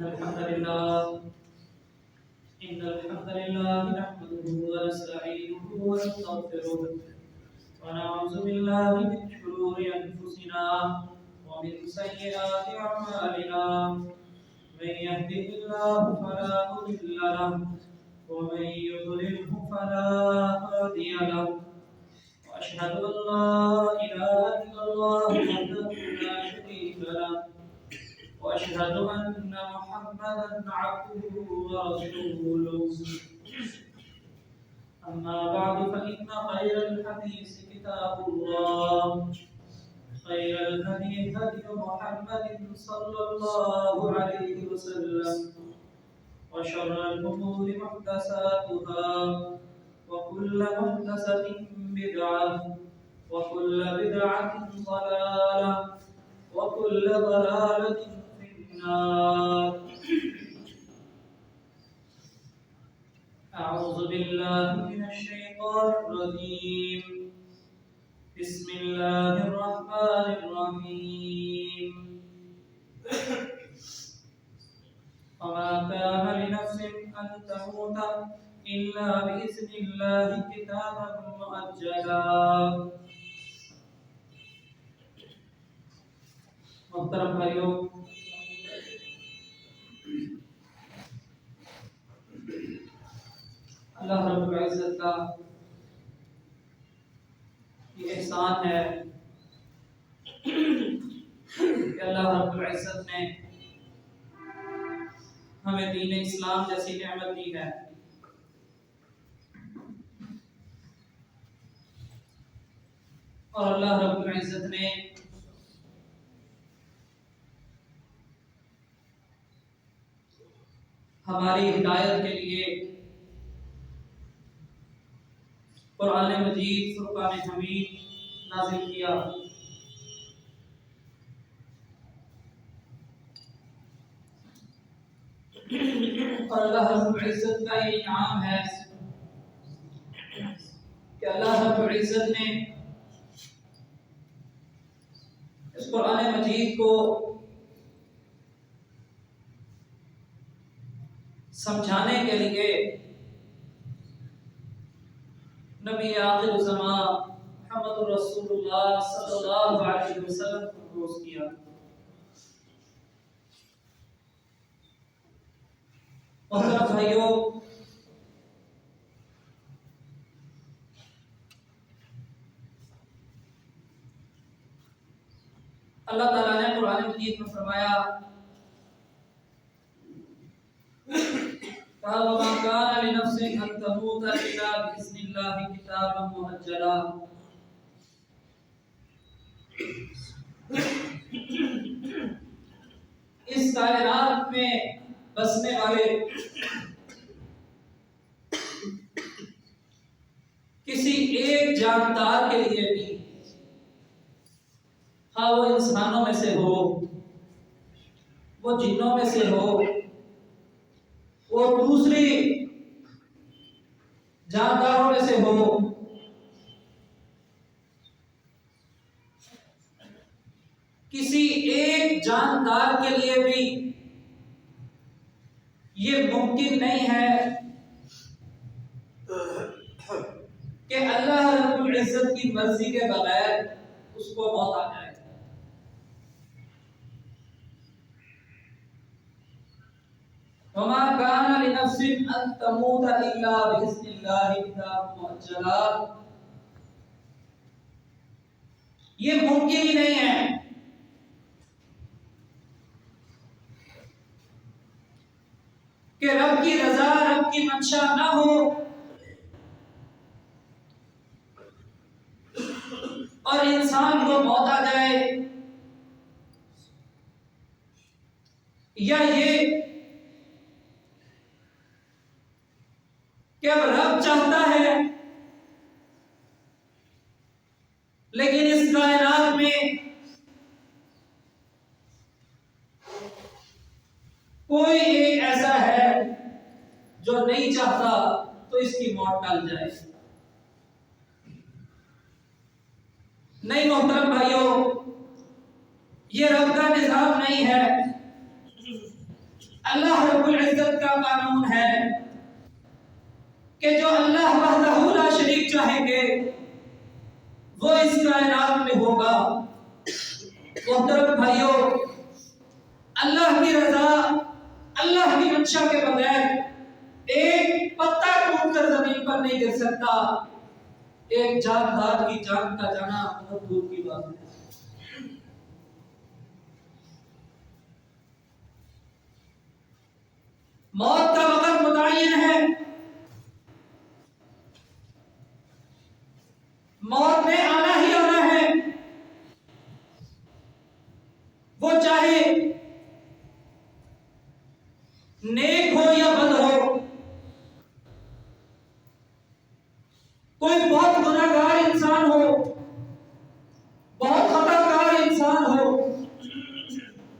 لله إن الحمد لله نحمده ونستعينه ونستغفره ونعوذ بالله من شرور أنفسنا ومن سيئات أعمالنا من يهده الله فلا مضل له ومن يضلله فلا هادي له وأشهد أن لا إله إلا الله وحده لا شريك له وأشهد أن محمدا عبده ورسوله أما بعد فإن خير الحديث كتاب الله خير الهدي هدي محمد صلى الله عليه وسلم وشر الأمور محدثاتها وكل محدثة بدعة وكل بدعة ضلالة وكل ضلالة في النار. أعوذ بالله من الشيطان الرجيم. بسم الله الرحمن الرحيم. وما كان لنفس أن تموت إلا بإذن الله كتابا مؤجلا. محترم بھائیوں، اللہ رب العزت کا یہ احسان ہے کہ اللہ رب العزت نے ہمیں دین اسلام جیسی نعمت دی ہے، اور اللہ رب العزت نے ہماری ہدایت کے لیے قرآن مجید فرقان حمید نازل کیا. اور اللہ رب العزت کا یہ انعام ہے کہ اللہ رب العزت نے اس قرآن مجید کو سمجھانے کے لیے نبی آخر زمان محمد رسول اللہ صلی اللہ علیہ وسلم کو مبعوث کیا. محترم بھائیوں، اللہ تعالیٰ نے قرآن مجید میں فرمایا وَمَا كَانَ لِنَفْسٍ أَن تَمُوتَ إِلَّا بِإِذْنِ اللَّهِ كِتَابًا مُؤَجَّلًا. اس کائنات میں بسنے والے کسی ایک جاندار کے لیے بھی، ہاں وہ انسانوں میں سے ہو، وہ جنوں میں سے ہو، وہ دوسری جانداروں میں سے ہو، کسی ایک جاندار کے لیے بھی یہ ممکن نہیں ہے کہ اللہ رب العزت کی مرضی کے بغیر اس کو موت آ جائے. وَمَا كَانَ لِنَفْسٍ أَن تَمُوتَ إِلَّا بِإِذْنِ اللَّهِ كِتَابًا مُؤَجَّلًا. یہ ممکن ہی نہیں ہے کہ رب کی رضا، رب کی منشا نہ ہو اور انسان کو موت آ جائے، یا یہ کہ اب رب چاہتا ہے لیکن اس کائنات میں کوئی ایک ایسا ہے جو نہیں چاہتا تو اس کی موت ٹل جائے. نہیں محترم بھائیوں، یہ رب کا نظام نہیں ہے. اللہ رب العزت کا قانون ہے کہ جو اللہ وحدہ لا شریک چاہیں گے وہ اس کائنات میں ہوگا۔ محترم بھائیوں، اللہ کی رضا، اللہ کی منشا کے بغیر ایک پتا ٹوٹ کر زمین پر نہیں گر سکتا، ایک جاندار کی جان کا جانا بہت دور کی بات ہے۔ موت کا وقت متعین ہے، موت نے آنا ہی آنا ہے، وہ چاہے نیک ہو یا بد ہو، کوئی بہت گناہگار انسان ہو، بہت خطا کار انسان ہو،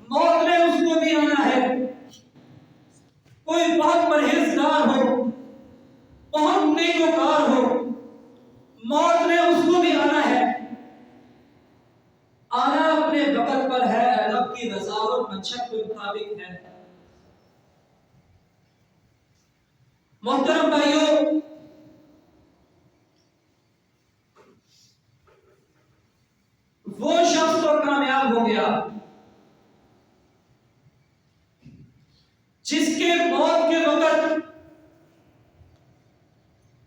موت نے اس کو بھی آنا ہے۔ کوئی بہت پرہیزگار ہو، بہت نیکوکار ہو، موت نے اس کو بھی آنا ہے۔ آنا اپنے وقت پر ہے، رب کی رضا اور منشا کے مطابق ہے۔ محترم بھائیوں، وہ شخص تو کامیاب ہو گیا جس کے موت کے وقت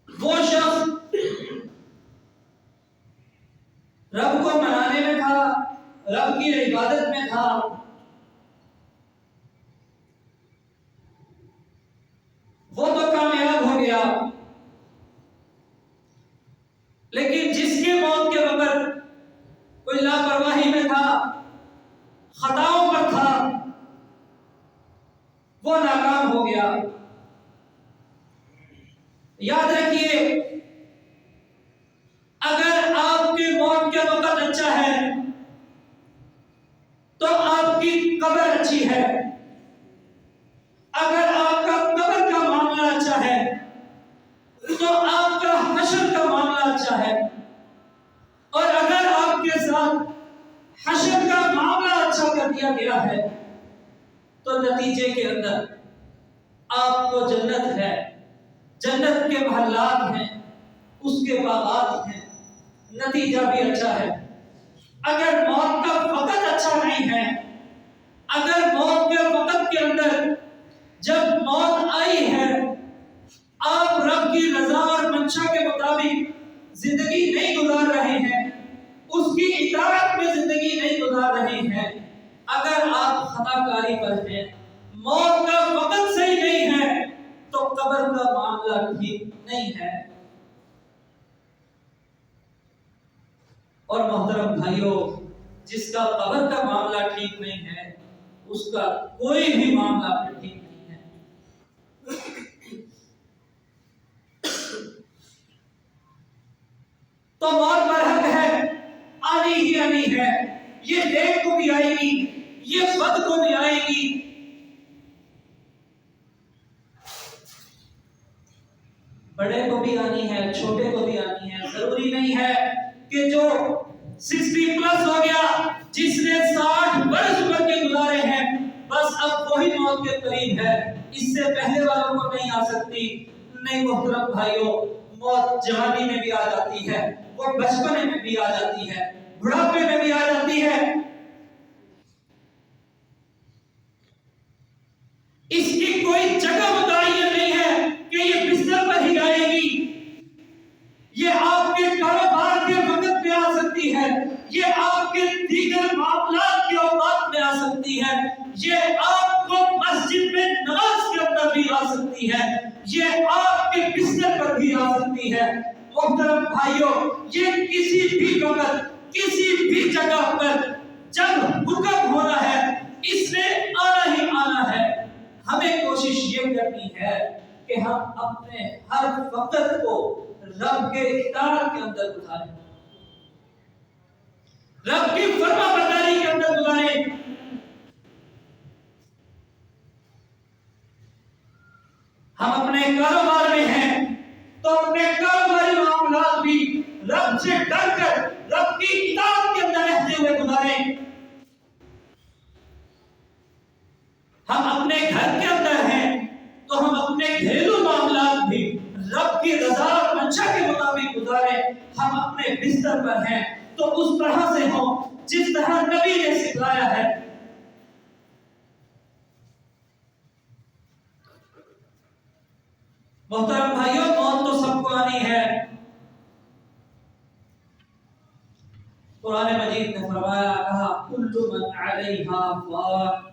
وہ شخص رب کو منانے میں تھا، رب کی عبادت میں تھا، وہ تو کامیاب ہو گیا۔ لیکن جس کے موت کے وقت کوئی لاپرواہی میں تھا، خطاؤں پر تھا، وہ ناکام ہو گیا۔ یاد رکھیے، اگر آپ کی موت کے وقت اچھا ہے تو آپ کی قبر اچھی ہے، اگر آپ کا قبر کا معاملہ اچھا ہے تو آپ کا حشر کا معاملہ اچھا ہے، اور اگر آپ کے ساتھ حشر کا معاملہ اچھا کر دیا گیا ہے تو نتیجے کے اندر آپ کو جنت ہے، جنت کے محلات ہیں، اس کے باغات ہیں، نتیجہ بھی اچھا ہے۔ اگر موت کا وقت اچھا نہیں ہے، اگر موت کے وقت کے اندر جب موت آئی ہے آپ رب کی رضا اور منشا کے مطابق زندگی نہیں گزار رہے ہیں، اس کی اطاعت میں زندگی نہیں گزار رہے ہیں، اگر آپ خطا کاری پر ہیں، موت کا وقت صحیح نہیں ہے تو قبر کا معاملہ ٹھیک نہیں ہے۔ اور محترم بھائیوں، جس کا قبر کا معاملہ ٹھیک نہیں ہے اس کا کوئی بھی معاملہ پھر ٹھیک نہیں ہے۔ تو موت برحق ہے، آنی ہی آنی ہے، یہ نیک کو بھی آئے گی، یہ بد کو بھی آئے گی۔ بڑے کو بھی آنی ہے، چھوٹے کو بھی آنی ہے۔ ضروری نہیں ہے کہ جو 60 پلس ہو گیا، جس نے 60 برس عمر کے گزارے ہیں، بس اب وہی موت کے قریب ہے، اس سے پہلے والوں کو نہیں آ سکتی۔ نہیں محترم بھائیوں، موت جوانی میں بھی آ جاتی ہے، وہ بچپنے میں بھی آ جاتی ہے، بڑھاپے میں بھی آ جاتی ہے۔ اس کی کوئی جگہ متعین نہیں ہے کہ یہ بستر پر ہی آئے گی، یہ آپ کے کاروبار کے وقت میں آ سکتی ہے، یہ آپ کے دیگر معاملات کے اوقات میں آ سکتی ہے، یہ آپ کو مسجد میں نماز کے اندر بھی آ سکتی ہے، یہ آپ کے بستر پر بھی آ سکتی ہے۔ محترم بھائیوں، یہ کسی بھی وقت کسی بھی جگہ پر جب حکم ہونا ہے اس نے آنا ہی آنا ہے۔ ہمیں کوشش یہ کرنی ہے کہ ہم اپنے ہر وقت کو رب کے اطاعت کے اندر گزاریں، رب کی فرما برداری کے اندر گزاریں۔ ہم اپنے کاروبار میں ہیں تو اپنے کاروباری معاملات بھی رب سے ڈر کر رب کی اطاعت کے اندر رہتے ہوئے گزاریں۔ ہم اپنے گھر کے اپنے بستر پر ہیں تو اس طرح سے ہو جس طرح نبی نے سکھلایا ہے. محترم بھائیوں، موت تو سب کو آنی ہے. قرآن مجید نے فرمایا، کہا کل من علیہا فان،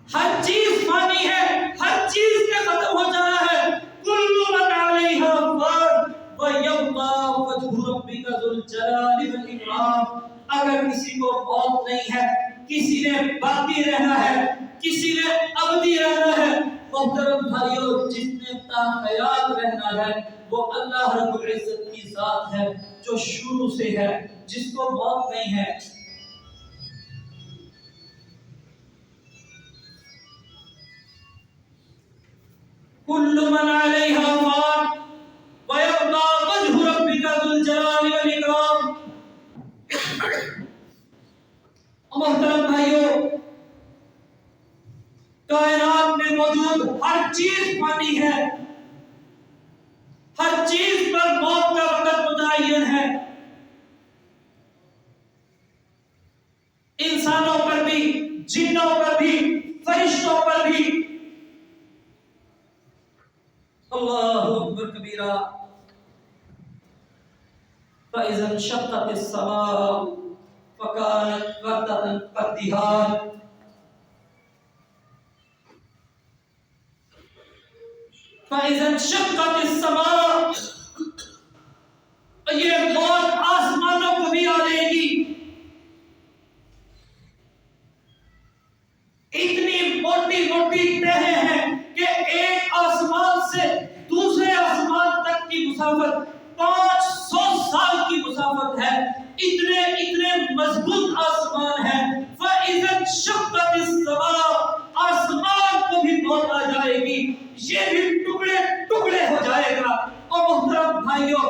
ہر چیز فانی ہے، ہر چیز کے ختم ہو جانا ہے. کل من علیہا فان ویبقى وجہ ربک ذو الجلال والاکرام. اگر کسی کو موت نہیں ہے، کسی نے باقی رہنا ہے، کسی نے ابدی رہنا ہے. محترم بھائیوں، جس نے تا حیات رہنا ہے وہ اللہ رب العزت کی ذات ہے جو شروع سے ہے، جس کو موت نہیں ہے. کل من علیہا فان ویبقى وجہ ربک ذو الجلال والاکرام. محترم بھائیوں، کائنات میں موجود ہر چیز فانی ہے، ہر چیز پر موت کا وقت متعین ہے. انسانوں پر بھی، جنوں پر بھی، فرشتوں پر بھی. اللہ اکبر کبیرہ. فَإِذَا انشَقَّتِ السَّمَاءُ فَكَانَتْ وَرْدَةً كَالدِّهَانِ. فَإِذَا انشَقَّتِ السَّمَاءُ، یہ موت آسمانوں کو بھی آ جائے گی. اتنی موٹی موٹی تہیں ہیں کہ ایک آسمان سے دوسرے آسمان تک کی مسافت 500 سال کی مسافت ہے. اتنے مضبوط آسمان ہے. فَإِذَا انشَقَّتِ السَّمَاءُ، آسمان کو بھی موت آ جائے گی، یہ بھی ٹکڑے ٹکڑے ہو جائے گا. اور محترم بھائیوں،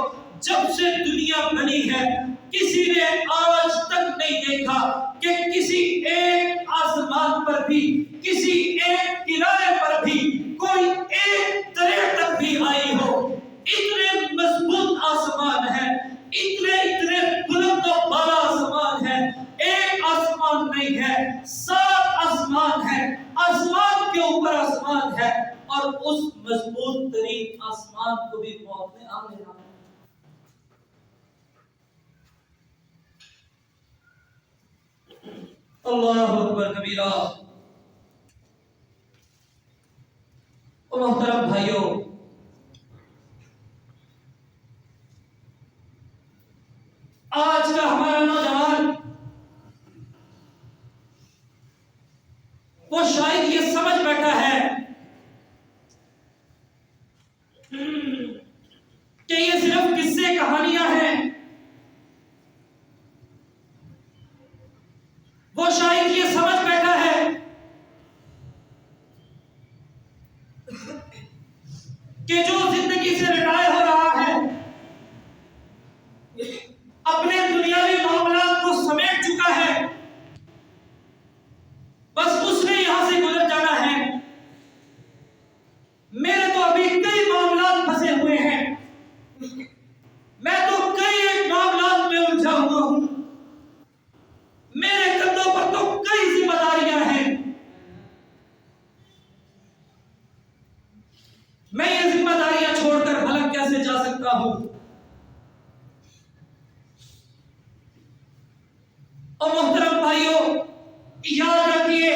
جب سے دنیا بنی ہے کسی نے آج تک نہیں دیکھا کہ کسی ایک آسمان پر بھی، کسی ایک کنارے پر بھی کوئی ایک دریا تک بھی آئی ہو. اتنے مضبوط آسمان ہے، اتنے بلند و بالا آسمان ہے. ایک آسمان نہیں ہے، 7 آسمان ہے، آسمان کے اوپر آسمان ہے. اور اس مضبوط ترین آسمان کو بھی موت نے آ لینا ہے. اللہ اکبر کبیرہ. اور محترم بھائیوں، آج کا ہمارا نوجوان وہ شاید یہ سمجھ بیٹھا ہے کہ یہ صرف قصے کہانیاں ہیں. وہ شاید یہ سمجھ بیٹھا ہے کہ جو زندگی سے ریٹائر ہو رہا ہے، اپنے دنیاوی معاملات کو سمیٹ چکا ہے، بس اس نے یہاں سے گزر جانا ہے. میرے تو ابھی کئی معاملات پھنسے ہوئے ہیں، میں تو کئی ایک معاملات میں الجھا ہوا ہوں، میرے کندھوں پر تو کئی ذمہ داریاں ہیں. میں یہ ذمہ داریاں چھوڑ کر بھلا کیسے جا سکتا ہوں؟ اور محترم بھائیوں، یاد رکھیے،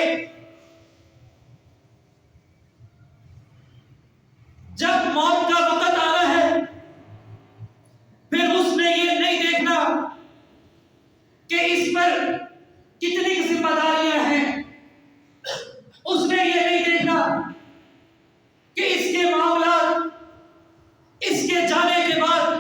جب موت کا وقت آنا ہے پھر اس نے یہ نہیں دیکھنا کہ اس پر کتنی ذمہ داریاں ہیں. اس نے یہ نہیں دیکھنا کہ اس کے معاملات اس کے جانے کے بعد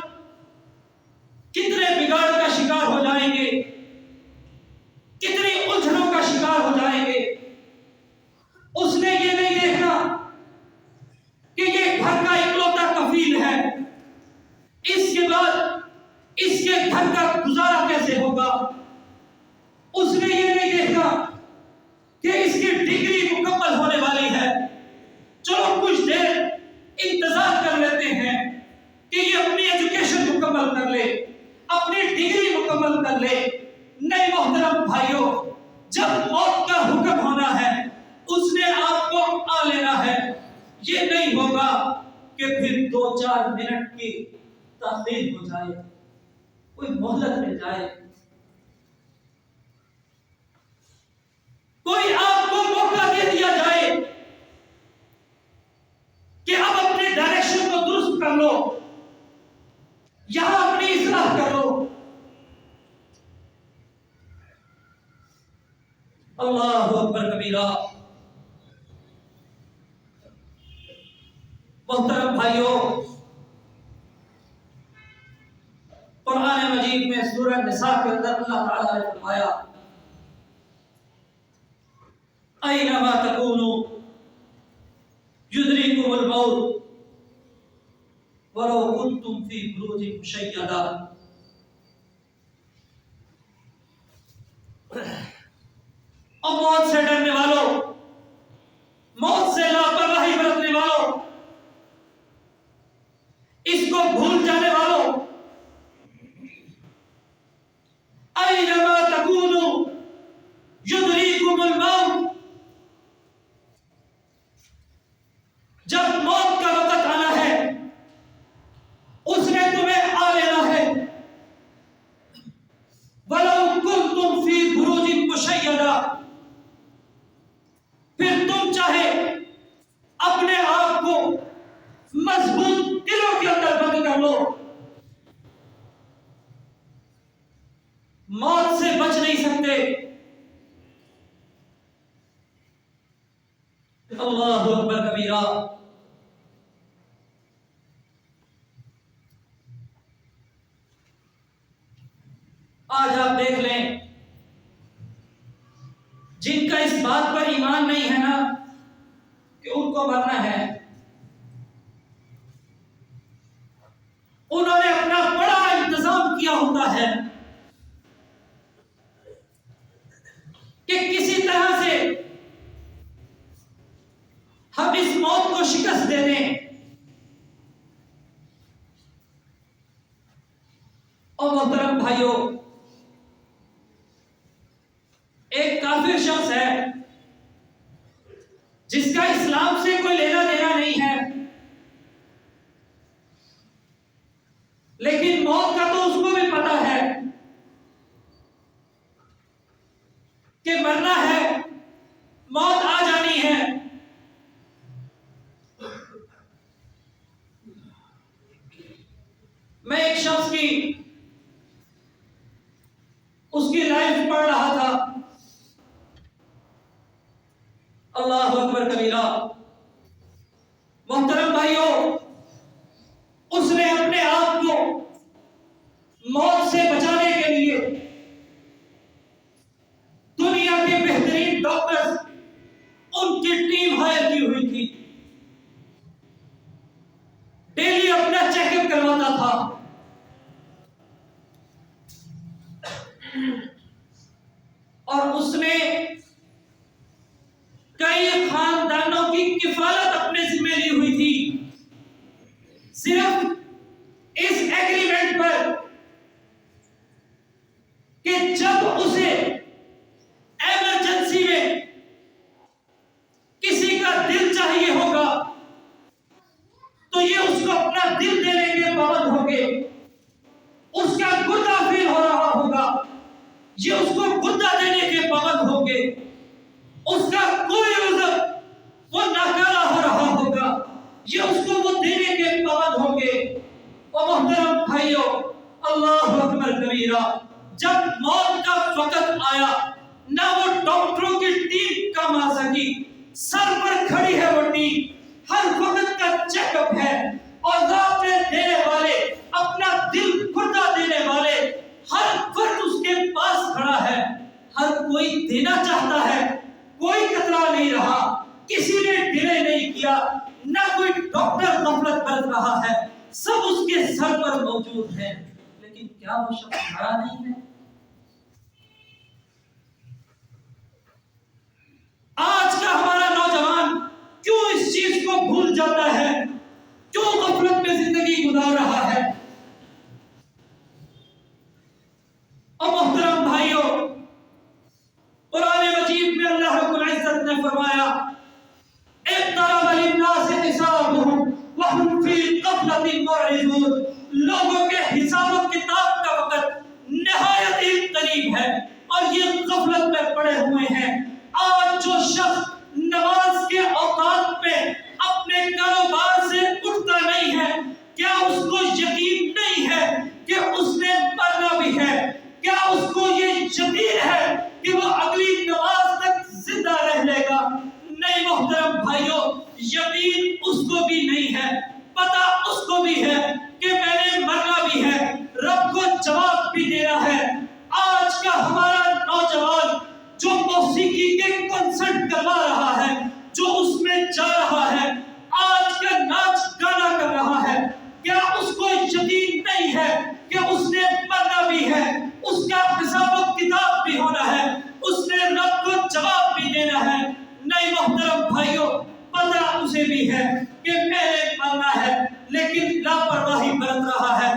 لینا ہے، یہ نہیں ہوگا کہ پھر 2-4 منٹ کی تاخیر ہو جائے، کوئی مہلت مل جائے، کوئی آپ کو موقع دے دیا جائے کہ اب اپنے ڈائریکشن کو درست کر لو، یہاں اپنی اصلاح کر لو۔ اللہ اکبر کبیرہ۔ محترم بھائیوں، قرآن مجید میں سورہ نساء کے اندر اللہ تعالیٰ نے فرمایا اَيْنَمَا تَكُونُوا يُدْرِكُمُ الْمَوْتُ وَلَوْ كُنْتُمْ فِي بُرُوجٍ مُشَيَّدَةٍ۔ اور موت سے ڈرنے والوں، موت سے لاپرواہی برتنے والوں، اس کو بھول جانے والوں، اَيْنَمَا تَكُونُوا يُدْرِكُمُ الْمَوْتُ، جب موت کا وقت آنا ہے اس نے تمہیں آ لینا ہے، وَلَوْ كُنْتُمْ فِي بُرُوجٍ مُشَيَّدَةٍ، پھر تم چاہے اپنے آپ کو مضبوط قلعوں کے اندر بند کر لو، موت سے بچ نہیں سکتے۔ اللہ اکبر کبیرہ۔ آج آپ دیکھ لیں، جن کا اس بات پر ایمان نہیں ہے نا کہ ان کو مرنا ہے، انہوں نے اپنا بڑا انتظام کیا ہوتا ہے کہ کسی طرح سے ہم اس موت کو شکست دے دیں۔ اور محترم بھائیوں، ایک کافر شخص ہے جس کا اسلام سے کوئی لینا دینا نہیں ہے، لیکن موت کا تو اس کو بھی پتا ہے کہ مرنا ہے، موت آ جانی ہے۔ میں ایک شخص کی اس کی لائف پڑھ رہا تھا، اللہ اکبر کبیرہ۔ محترم بھائیوں، اس نے اپنے آپ کو موت سے بچانے کے لیے دنیا کے بہترین ڈاکٹرز، ان کی ٹیم ہائر کی ہوئی تھی، ڈیلی اپنا چیک اپ کرواتا تھا، اور اس نے کئی خاندانوں کی کفالت اپنے ذمہ لی ہوئی تھی، صرف اس ایگریمنٹ پر کہ جب اسے ایمرجنسی میں کسی کا دل چاہیے ہوگا تو یہ اس کو اپنا دل دینے کے پابند ہوں گے، اس کا گردہ فیل ہو رہا ہوگا، یہ اس کو گردہ دینے کے پابند ہوں گے، اس کا کوئی عذر وہ ناکارہ ہو رہا ہوگا، یہ اس کو وہ دینے کے پابند ہوں گے۔ اور محترم بھائیوں، اللہ اکبر کبیرہ، جب موت کا وقت آیا، نہ وہ ڈاکٹروں کی ٹیم کام آ سکی، سر پر کھڑی ہے وہ ٹیم، ہر وقت کا چیک اپ ہے، اور رابطے دینے والے، اپنا دل گردہ دینے والے، ہر فرد اس کے پاس کھڑا ہے، ہر کوئی دینا چاہتا ہے، کوئی قطرہ نہیں رہا، کسی نے ڈیلے نہیں کیا، نہ کوئی ڈاکٹر غفلت برت رہا ہے، سب اس کے سر پر موجود ہے، لیکن کیا وہ شخص مرا نہیں ہے؟ آج کا ہمارا نوجوان کیوں اس چیز کو بھول جاتا ہے، کیوں غفلت میں زندگی گزار رہا ہے؟ اور محترم بھائیوں، قرآن مجید میں اللہ رب العزت نے فرمایا اقترب بھائیوں یقین اس کو بھی نہیں ہے، پتہ اس کو بھی ہے کہ میں نے مرنا بھی ہے، رب کو جواب بھی دینا ہے۔ آج کا ہمارا نوجوان جو موسیقی کے کنسرٹ کروا رہا ہے، جو اس میں جا رہا ہے، آج کا ناچ گانا کر رہا ہے، کیا اس کو یقین نہیں ہے کہ اس نے مرنا بھی ہے، اس کا حساب و کتاب بھی ہونا ہے، اس نے رب کو جواب بھی دینا ہے؟ نہیں محترم بھائیوں، پتہ اسے بھی ہے کہ میں نے مرنا ہے، لیکن لاپرواہی برت رہا ہے۔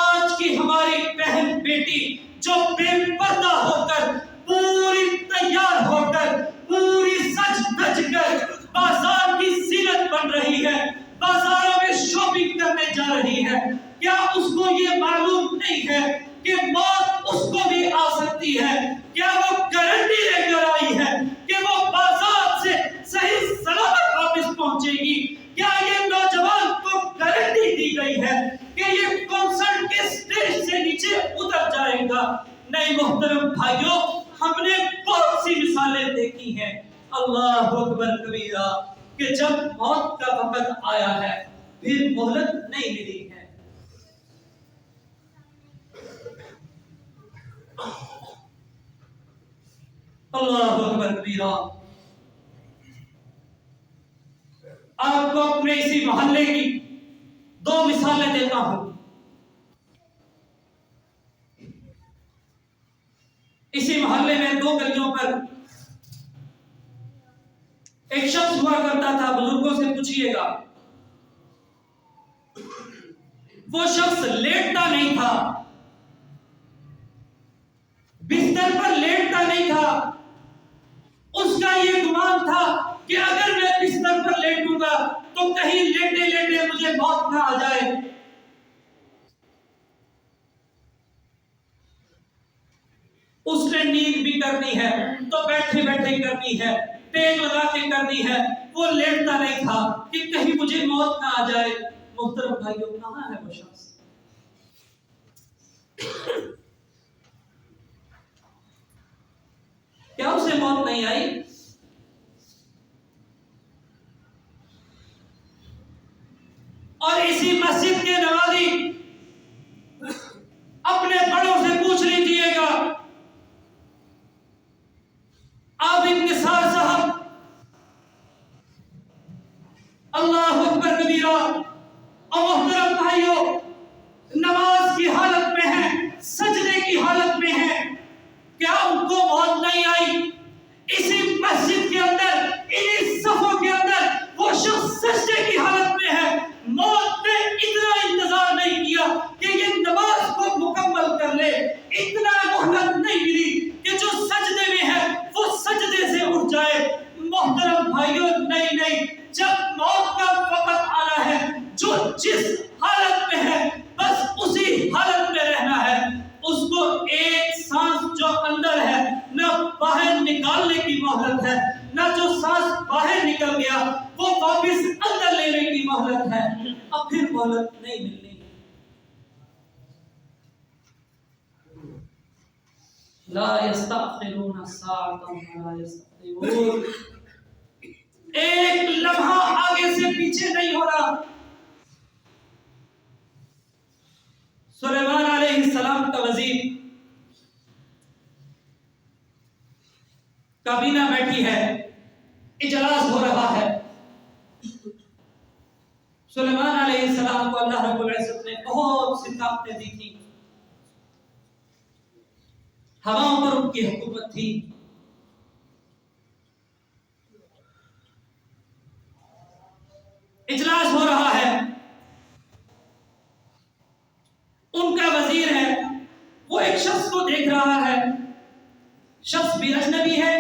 آج کی ہماری بہن بیٹی جو بے پردہ ہو کر، پوری تیار ہو کر، پوری سج دھج کر بازار کی زینت بن رہی ہے، بازاروں میں شاپنگ کرنے جا رہی ہے، کیا اس کو یہ معلوم نہیں ہے کہ موت اس کو بھی آ سکتی ہے؟ کیا وہ گارنٹی لے کر آئی ہے کہ وہ بازار سے صحیح سلامت واپس پہنچے گی؟ کیا یہ نوجوان کو گارنٹی دی گئی ہے کہ یہ کنسرٹ کے سٹیج سے نیچے اتر جائے گا؟ نہیں محترم بھائیوں، ہم نے بہت سی مثالیں دیکھی ہیں، اللہ اکبر کبیرہ، کہ جب موت کا وقت آیا ہے پھر مہلت نہیں ملی ہے۔ اللہ اکبر کبیرہ۔ آپ کو اپنے اسی محلے کی دو مثالیں دیتا ہوں۔ اسی محلے میں دو گلیوں پر ایک شخص ہوا کرتا تھا، بزرگوں سے پوچھئے گا، وہ شخص لیٹتا نہیں تھا، بستر پر لیٹتا نہیں تھا، اس کا یہ گمان تھا کہ اگر میں بستر پر لیٹوں گا تو کہیں لیٹے لیٹے مجھے موت نہ آ جائے۔ اس نے نیند بھی کرنی ہے تو بیٹھے بیٹھے کرنی ہے، ٹیک لگا کے کرنی ہے، وہ لیٹتا نہیں تھا کہ کہیں مجھے موت نہ آ جائے۔ محترم بھائیوں، کہاں ہے وہ شخص؟ کیا اسے موت نہیں آئی؟ اور اسی مسجد کے نوازی اپنے بڑوں سے پوچھ لیجئے گا، عابد نثار صاحب، اللہ اکبر کبیرہ، اور محترم بھائیوں نماز کی حالت میں ہیں، سجدے کی حالت میں ہیں، کیا ان کو موت نہیں آئی؟ اسی مسجد کے اندر، انہی صفوں کے اندر وہ شخص سجدے کی حالت میں ہے، موت نے اتنا انتظار نہیں کیا کہ یہ نماز کو مکمل کر لے، اتنا مہلت نہیں ملی کہ جو سجدے میں ہے وہ سجدے سے اٹھ جائے۔ محترم بھائیوں، نہیں، جب موت کا وقت آنا ہے، جو جس حالت میں ہے بس اسی حالت میں رہنا ہے، اس کو ایک سانس جو اندر ہے نہ باہر نکالنے کی مہلت ہے، نہ جو سانس باہر نکل گیا وہ واپس اندر لینے کی مہلت ہے، اب پھر مہلت نہیں ملنی۔ لا يستأخرون ساعة ولا يستقدمون، ایک لمحہ آگے سے پیچھے نہیں ہو رہا۔ سلیمان علیہ السلام کا وزیر، کابینہ بیٹھی ہے، اجلاس ہو رہا ہے، سلیمان علیہ السلام کو اللہ رب العزت نے بہت سی طاقتیں دی تھی، ہواؤں پر ان کی حکومت تھی، اجلاس ہو رہا ہے، ان کا وزیر ہے، وہ ایک شخص کو دیکھ رہا ہے، شخص بھی اجنبی ہے،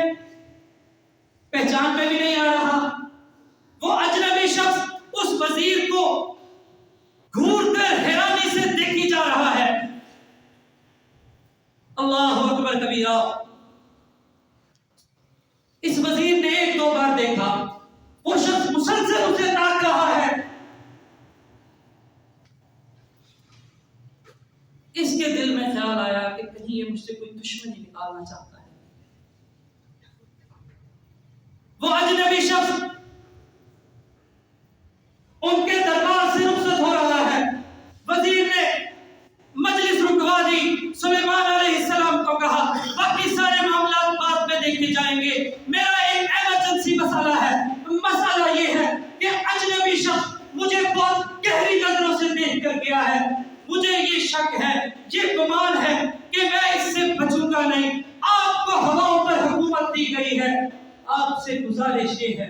پہچان میں بھی نہیں آ رہا، وہ اجنبی شخص اس وزیر کو گھور کر حیرانی سے دیکھی جا رہا ہے۔ اللہ اکبر کبیرہ، اس وزیر نے ایک دو بار دیکھا، وہ شخص مسلسل اسے تاک رہا ہے، اس کے دل میں خیال آیا کہ کہیں یہ مجھ سے کوئی دشمنی نکالنا چاہتا ہے۔ وہ اجنبی شخص ان کے دربار سے رخصت ہو رہا ہے. وزیر نے مجلس رکوا دی. سلیمان علیہ السلام کو کہا باقی سارے معاملات بعد میں دیکھے جائیں گے, میرا ایک ایمرجنسی مسئلہ ہے. مسئلہ یہ ہے کہ اجنبی شخص مجھے بہت گہری نظروں سے دیکھ کر گیا ہے. مجھے یہ شک ہے, یہ گمان ہے کہ میں اس سے بچوں گا نہیں. آپ کو ہواؤں پر حکومت دی گئی ہے, آپ سے گزارش یہ ہے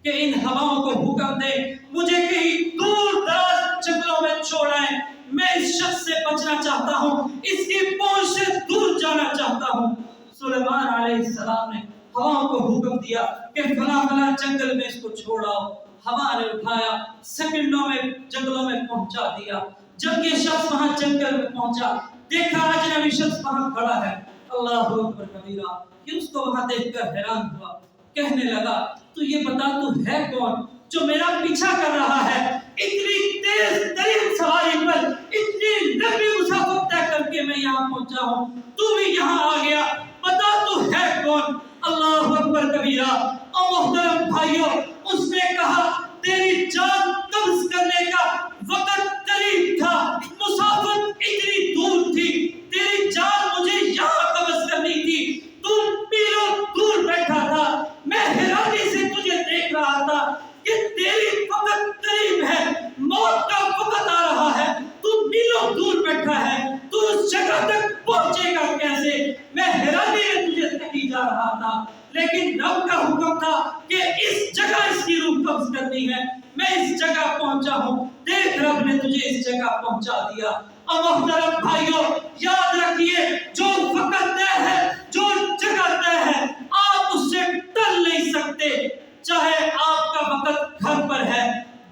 کہ ان ہواؤں کو حکم دیں مجھے کہیں دور دراز جنگلوں میں چھوڑیں. میں اس شخص سے بچنا چاہتا ہوں, اس کی پہنچ سے دور جانا چاہتا ہوں. سلیمان علیہ السلام نے ہواؤں کو حکم دیا کہ فلاں فلاں جنگل میں اس کو چھوڑاؤ. ہوا نے اٹھایا, سیکنڈوں میں جنگلوں میں پہنچا دیا. جب یہ شخص وہاں جنگل میں پہنچا, دیکھا اجنبی شخص وہاں کھڑا ہے. اللہ اکبر کبیرہ, یہ اس کو وہاں دیکھ کر حیران ہوا. کہنے لگا تو یہ بتا تو ہے کون جو میرا پیچھا کر رہا ہے؟ اتنی تیز ترین سواری پر اتنی لمبی مسافت طے کر کے میں یہاں پہنچا ہوں, تو بھی یہاں آ گیا, بتا تو ہے کون؟ اللہ اکبر کبیرہ. اور محترم بھائیوں, اس نے کہا تیری جان قبض کرنے کا وقت قریب تھا, مسافت اتنی دور تھی, تیری جان مجھے یہاں قبض کرنی تھی, تو میلوں دور بیٹھا تھا. میں حیرانی سے تجھے دیکھ رہا تھا کہ تیری وقت قریب ہے, موت کا وقت آ رہا ہے, تو میلوں دور بیٹھا ہے, تو اس جگہ تک پہنچے گا کیسے؟ میں حیرانی میں تجھے کہیں جا رہا تھا, لیکن رب کا حکم تھا کہ اس جگہ اس کی روح قبض کرنی ہے. میں اس جگہ پہنچا ہوں, دیکھ رب نے تجھے اس جگہ پہنچا دیا. اور محترم بھائیوں, یاد رکھیے جو وقت طے ہے, جو جگہ طے ہے, آپ اس سے ٹل نہیں سکتے. چاہے آپ کا وقت گھر پر ہے,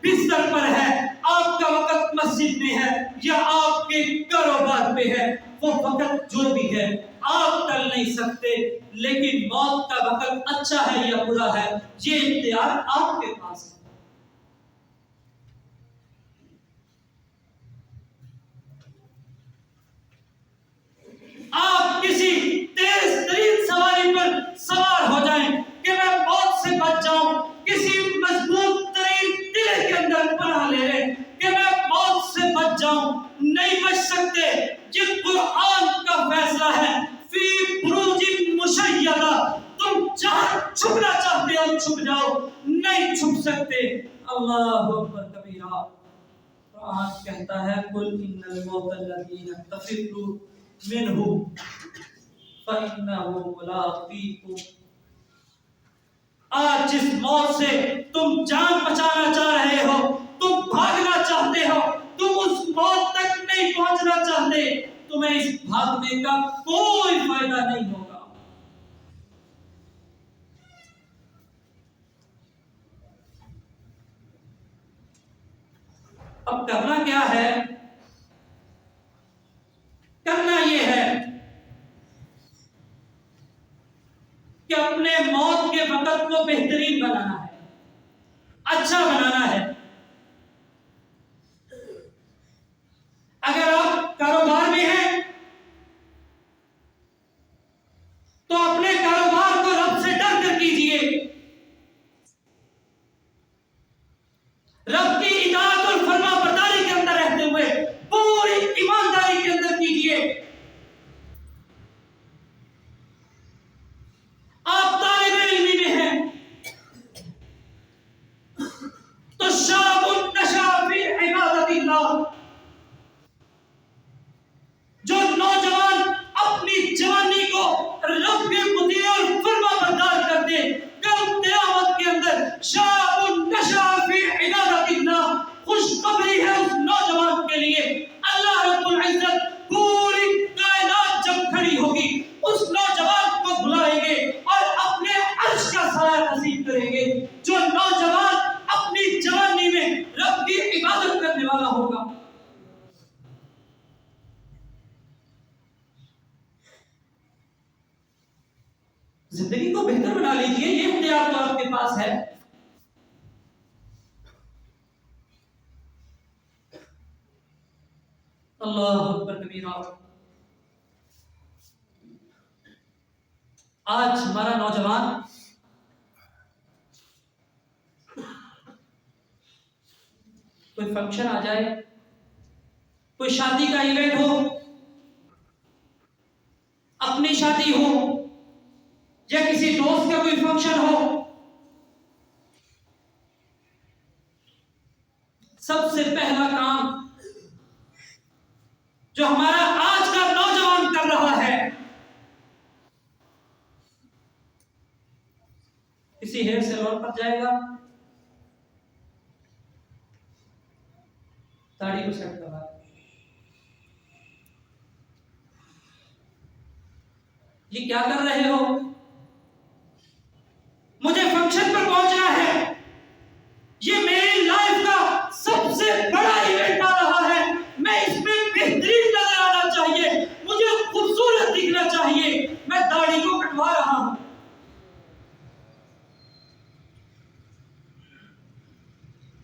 بستر پر ہے, آپ کا وقت مسجد میں ہے یا آپ کے کاروبار پہ ہے, وہ وقت جو بھی ہے آپ ٹل نہیں سکتے. لیکن موت کا وقت اچھا ہے یا برا ہے, یہ اختیار آپ کے پاس ہے. آپ کسی تیز ترین سواری پر سوار ہو جائیں کہ میں موت سے بچ جاؤں, کسی مضبوط ترین قلعے کے اندر پناہ لے لیں کہ میں موت سے بچ جاؤں, نہیں بچ سکتے. یہ قرآن کا فیصلہ ہے, فی بروج مشیدہ, تم جہاں چھپنا چاہتے ہو چھپ جاؤ, نہیں چھپ سکتے. اللہ اکبر کبیرہ. قرآن کہتا ہے قل ان الموت الذی تفرون منہ فإنہ ملاقیکم. آج جس موت سے تم جان بچانا چاہ رہے ہو, تم بھاگنا چاہتے ہو, تم اس موت تک نہیں پہنچنا چاہتے, تمہیں اس بھاگنے کا کوئی فائدہ نہیں ہوگا. اب کرنا کیا ہے؟ کرنا یہ ہے کہ اپنے موت کے وقت کو بہترین بنانا ہے, اچھا بنانا ہے. اگر آپ کاروبار میں ہیں تو اپنے کاروبار کو رب سے ڈر کر کیجئے, رب کی اطاعت اور فرما برداری کے اندر رہتے ہوئے پوری ایمانداری کے اندر کیجئے. آپ طالب علمی میں ہیں تو شاب نشا فی عبادت اللہ, جو نوجوان اپنی جوانی کو رب کے مطیع اور فرما بردار کر دے, کل قیامت کے اندر شاب نشا فی عبادت اللہ, خوشخبری ہے اس نوجوان کے لیے. اللہ رب العزت پوری کائنات جب کھڑی ہوگی اس نوجوان کو بلائیں گے اور اپنے عرش کا سایہ نصیب کریں گے. جو نوجوان اپنی جوانی میں رب کی عبادت کرنے والا ہوگا. زندگی کو بہتر بنا لیجئے, یہ اختیار تو آپ کے پاس ہے. اللہ اکبر کبیرہ. آج ہمارا نوجوان کوئی فنکشن آ جائے، کوئی شادی کا ایونٹ ہو، اپنی شادی ہو یا کسی دوست کا کوئی فنکشن ہو، سب سے پہلا کام جو ہمارا آج کا نوجوان کر رہا ہے، کسی ہیئر سیلون پر جائے گا، داڑھی کو سیٹ کروا، یہ کیا کر رہے ہو؟ مجھے فنکشن پر پہنچنا ہے، یہ میری لائف کا سب سے بڑا ایونٹ آ رہا ہے، میں اس میں بہترین نظر آنا چاہیے، مجھے خوبصورت دکھنا چاہیے، میں داڑھی کو کٹوا رہا ہوں۔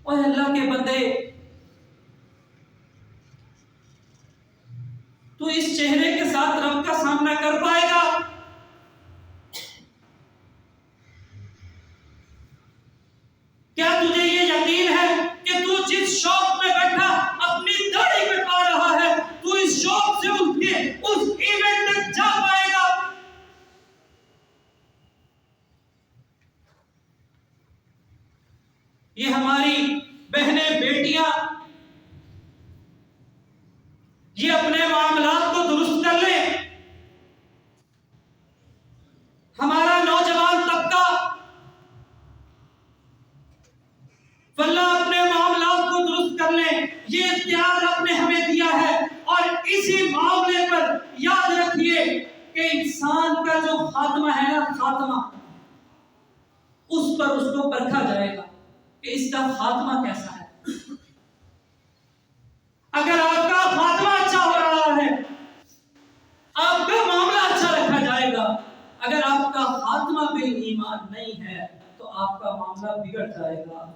اور اللہ کے بندے، تو اس چہرے کے ساتھ رب کا سامنا کر پائے گا؟ کیا تجھے یہ یقین ہے کہ تو جس شوق میں بیٹھا اپنی داڑھی کٹوا رہا ہے، تو اس شوق سے اس ایونٹ تک جا پائے گا؟ یہ ہماری بہنیں بیٹیاں یہ اپنے معاملات کو درست کر لیں، ہمارا نوجوان طبقہ واللہ اپنے معاملات کو درست کر لیں، یہ اختیار رب نے ہمیں دیا ہے، اور اسی معاملے پر یاد رکھیے کہ انسان کا جو خاتمہ ہے نا، خاتمہ اس پر اس کو پرکھا جائے گا کہ اس کا خاتمہ کیسا ہے۔ اگر آپ کا خاتمہ اچھا ہو رہا ہے، آپ کا معاملہ اچھا رکھا جائے گا، اگر آپ کا خاتمہ بالایمان نہیں ہے تو آپ کا معاملہ بگڑ جائے گا۔